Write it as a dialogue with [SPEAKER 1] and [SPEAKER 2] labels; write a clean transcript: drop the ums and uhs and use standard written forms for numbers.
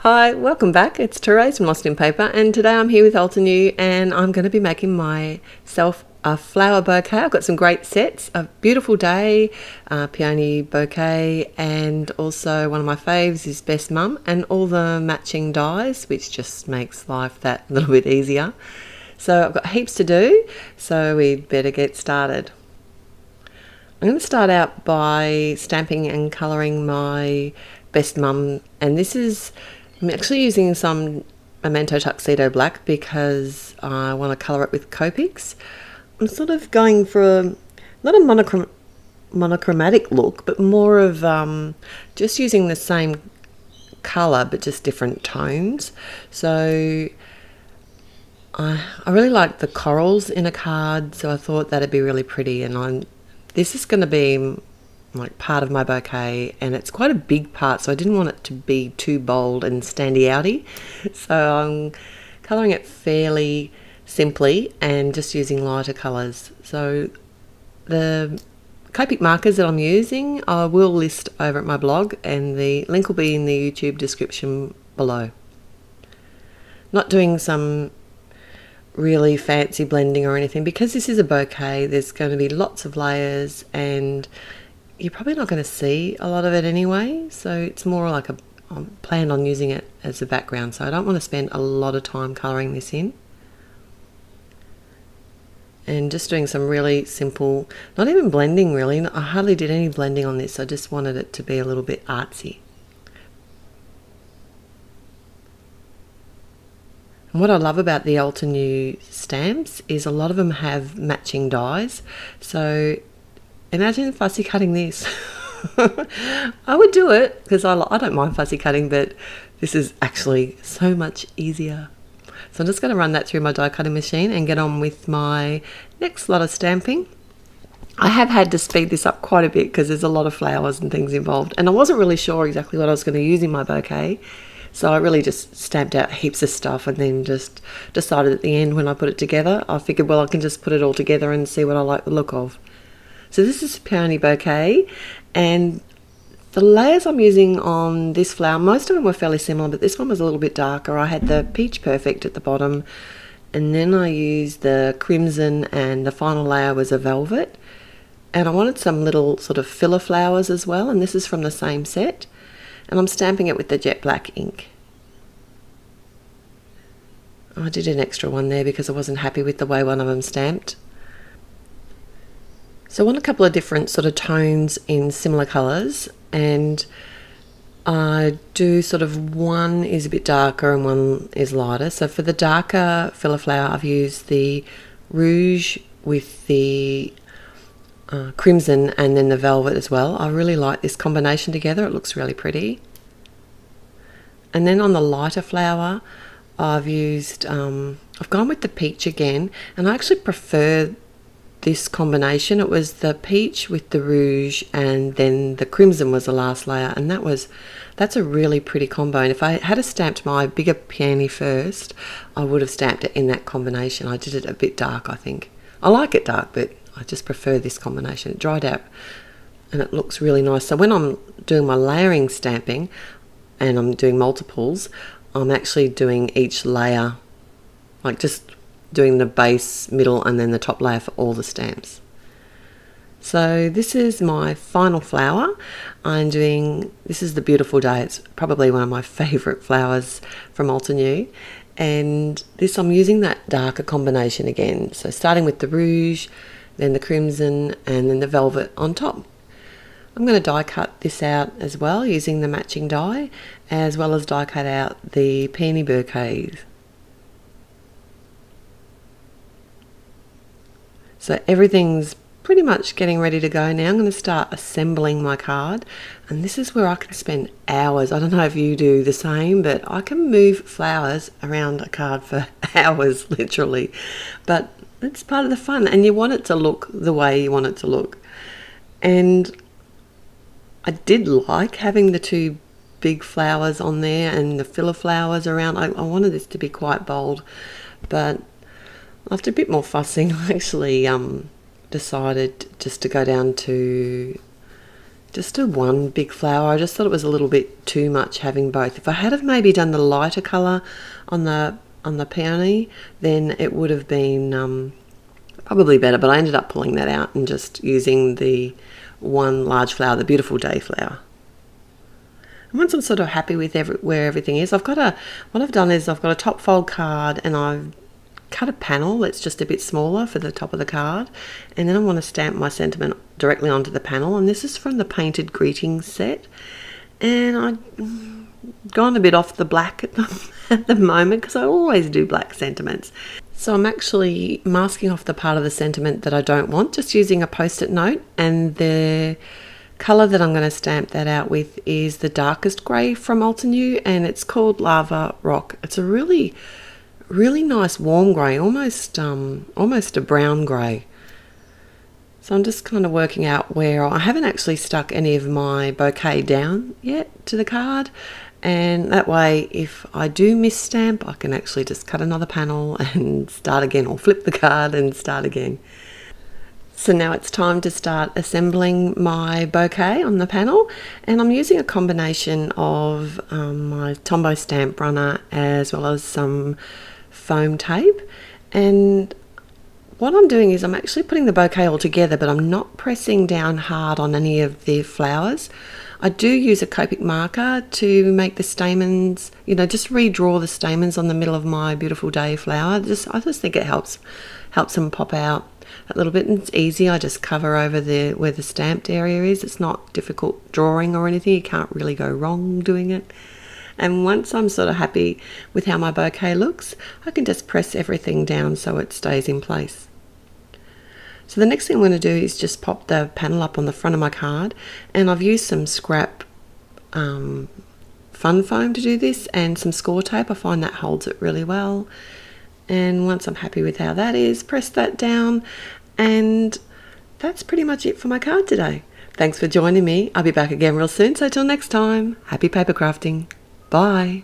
[SPEAKER 1] Hi, welcome back. It's Therese from Lost in Paper, and today I'm here with Altenew, and I'm going to be making myself a flower bouquet. I've got some great sets, a beautiful day, peony bouquet, and also one of my faves is Best Mum, and all the matching dies, which just makes life that little bit easier. So I've got heaps to do, so we'd better get started. I'm going to start out by stamping and colouring my Best Mum, and I'm actually using some Memento Tuxedo Black because I want to colour it with Copics. I'm sort of going for not a monochromatic look, but more of just using the same colour but just different tones. So I really like the corals in a card, so I thought that'd be really pretty, and this is going to be like part of my bouquet, and it's quite a big part, so I didn't want it to be too bold and standy outy, so I'm colouring it fairly simply and just using lighter colours. So the Copic markers that I'm using I will list over at my blog, and the link will be in the YouTube description below. Not doing some really fancy blending or anything because this is a bouquet. There's going to be lots of layers and you're probably not going to see a lot of it anyway, so it's more like I plan on using it as a background, so I don't want to spend a lot of time colouring this in. And just doing some really simple, not even blending really, I hardly did any blending on this, I just wanted it to be a little bit artsy. And what I love about the Altenew stamps is a lot of them have matching dies, so imagine fussy cutting this. I would do it because I don't mind fussy cutting, but this is actually so much easier. So I'm just going to run that through my die cutting machine and get on with my next lot of stamping. I have had to speed this up quite a bit because there's a lot of flowers and things involved, and I wasn't really sure exactly what I was going to use in my bouquet, so I really just stamped out heaps of stuff and then just decided at the end when I put it together, I figured, well, I can just put it all together and see what I like the look of. So this is a peony bouquet, and the layers I'm using on this flower, most of them were fairly similar, but this one was a little bit darker. I had the Peach Perfect at the bottom, and then I used the crimson, and the final layer was a velvet. And I wanted some little sort of filler flowers as well, and this is from the same set. And I'm stamping it with the jet black ink. I did an extra one there because I wasn't happy with the way one of them stamped. So I want a couple of different sort of tones in similar colours, and I do sort of one is a bit darker and one is lighter. So for the darker filler flower I've used the rouge with the crimson and then the velvet as well. I really like this combination together, it looks really pretty. And then on the lighter flower I've gone with the peach again, and I actually prefer this combination. It was the peach with the rouge, and then the crimson was the last layer, and that's a really pretty combo. And if I had stamped my bigger peony first, I would have stamped it in that combination. I did it a bit dark, I think. I like it dark, but I just prefer this combination. It dried out and it looks really nice. So when I'm doing my layering stamping and I'm doing multiples, I'm actually doing each layer, like just doing the base, middle, and then the top layer for all the stamps. So this is my final flower. This is the Beautiful Day. It's probably one of my favourite flowers from Altenew. And this, I'm using that darker combination again. So starting with the rouge, then the crimson, and then the velvet on top. I'm going to die cut this out as well using the matching die, as well as die cut out the peony bouquets. So everything's pretty much getting ready to go now. I'm going to start assembling my card, and this is where I can spend hours. I don't know if you do the same, but I can move flowers around a card for hours literally, but it's part of the fun, and you want it to look the way you want it to look. And I did like having the two big flowers on there and the filler flowers around. I wanted this to be quite bold, but after a bit more fussing, I actually decided just to go down to just did one big flower. I just thought it was a little bit too much having both. If I had have maybe done the lighter colour on the peony, then it would have been probably better, but I ended up pulling that out and just using the one large flower, the Beautiful Day flower. And once I'm sort of happy with where everything is, what I've done is I've got a top fold card and I've cut a panel that's just a bit smaller for the top of the card, and then I want to stamp my sentiment directly onto the panel, and this is from the Painted Greetings set, and I've gone a bit off the black at the moment because I always do black sentiments. So I'm actually masking off the part of the sentiment that I don't want, just using a post-it note, and the colour that I'm going to stamp that out with is the darkest grey from Altenew, and it's called Lava Rock. It's a really nice warm grey, almost a brown grey. So I'm just kind of working out where I haven't actually stuck any of my bouquet down yet to the card, and that way if I do miss stamp I can actually just cut another panel and start again, or flip the card and start again. So now it's time to start assembling my bouquet on the panel, and I'm using a combination of my Tombow stamp runner as well as some foam tape. And what I'm doing is I'm actually putting the bouquet all together, but I'm not pressing down hard on any of the flowers. I do use a Copic marker to make the stamens, just redraw the stamens on the middle of my Beautiful Day flower. I just think it helps them pop out a little bit, and it's easy. I just cover over where the stamped area is. It's not difficult drawing or anything. You can't really go wrong doing it. And once I'm sort of happy with how my bouquet looks, I can just press everything down so it stays in place. So the next thing I'm going to do is just pop the panel up on the front of my card, and I've used some scrap fun foam to do this and some score tape. I find that holds it really well. And once I'm happy with how that is, press that down, and that's pretty much it for my card today. Thanks for joining me. I'll be back again real soon, so till next time, happy paper crafting. Bye.